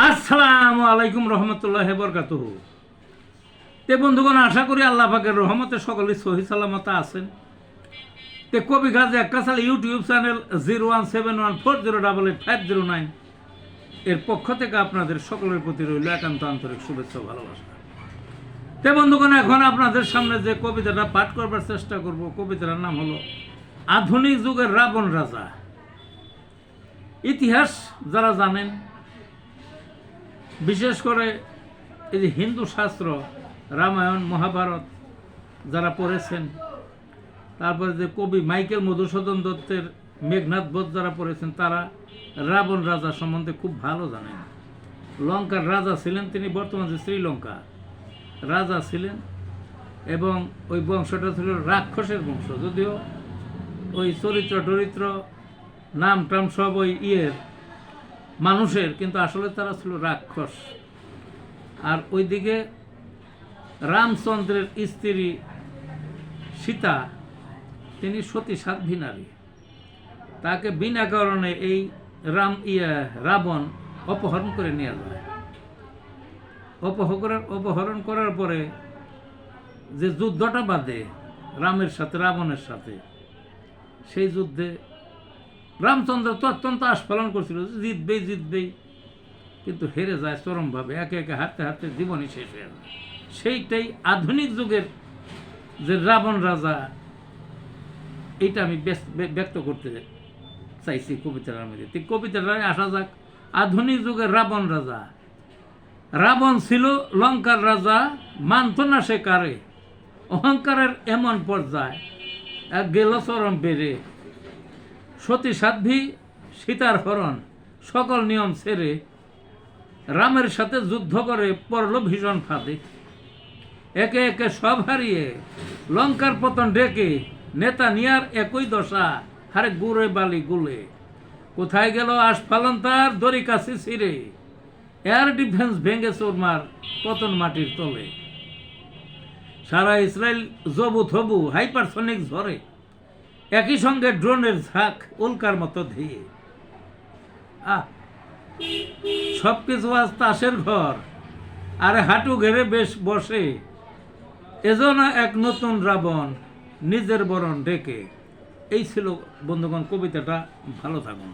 আসসালামু আলাইকুম রহমতুল্লাহ বরকাতুহু। তে বন্ধুগণ, আশা করি আল্লাহ পাকের রহমতে সকলে সহি সালামত আছেন। তে কবি গাজী আক্কাসাল ইউটিউব চ্যানেল 017140885009 এর পক্ষ থেকে আপনাদের সকলের প্রতি রইল একান্ত আন্তরিক শুভেচ্ছা ও ভালোবাসা। তে বন্ধুগণ, এখন আপনাদের সামনে যে কবিতাটা পাঠ করবার চেষ্টা করব, কবিতার নাম হলো আধুনিক যুগের রাবণ রাজা। ইতিহাস যারা জানেন, বিশেষ করে এই যে হিন্দু শাস্ত্র রামায়ণ মহাভারত যারা পড়েছেন, তারপরে যে কবি মাইকেল মধুসূদন দত্তের মেঘনাদ বধ যারা পড়েছেন, তারা রাবণ রাজা সম্বন্ধে খুব ভালো জানেন। লঙ্কার রাজা ছিলেন তিনি, বর্তমান যে শ্রীলঙ্কা রাজা ছিলেন, এবং ওই বংশটা ছিল রাক্ষসের বংশ। যদিও ওই চরিত্র নাম টাম সব ওই মানুষের, কিন্তু আসলে তারা ছিল রাক্ষস। আর ওইদিকে রামচন্দ্রের স্ত্রী সীতা, তিনি সতী সাধ্বী নারী। তাকে বিনা কারণে এই রাবণ অপহরণ করে নিয়ে যায়। অপহরণ করার পরে যে যুদ্ধটা বাঁধে রামের সাথে রাবণের সাথে, সেই যুদ্ধে রামচন্দ্র তো অত্যন্ত আস্ফালন করছিল, জিতবেই, কিন্তু হেরে যায় চরমভাবে। একে একে হাঁটতে জীবনই শেষ হয়ে যায়। সেইটাই আধুনিক যুগের যে রাবণ রাজা, এইটা আমি ব্যক্ত করতে চাইছি কবিতার মধ্যে। কবিতাটা আসা যাক। আধুনিক যুগের রাবণ রাজা। রাবণ ছিল লঙ্কার রাজা, মানত না সে কারে। অহংকারের এমন পর্যায়ে গেল চরম বেড়ে। সতী সাধ্বী সীতার হরণ, সকল নিয়ম ছেড়ে রামের সাথে যুদ্ধ করে পড়ল ভীষণ ফাঁদে। একে একে সব হারিয়ে লঙ্কার পতন ডেকে, নেতা নিয়ার একই দশা, হারে গুড়ে বালি গুলে। কোথায় গেল আস্ফালন তার, দড়ি কাছে ছিঁড়ে। এয়ার ডিফেন্স ভেঙে চোরমার, পতন মাটির তলে। সারা ইসরায়েল জবু থবু, হাইপারসনিক ঝরে। একই সঙ্গে ড্রোনের ঝাঁক, উল্কার মতো ধেয়ে। সবকিছু আজ তাসের ঘর, আরে হাঁটু ঘেরে বেশ বসে। এজন্য এক নতুন রাবণ, নিজের বরণ ডেকে। এই ছিল বন্ধুগণ কবিতাটা। ভালো থাকুন।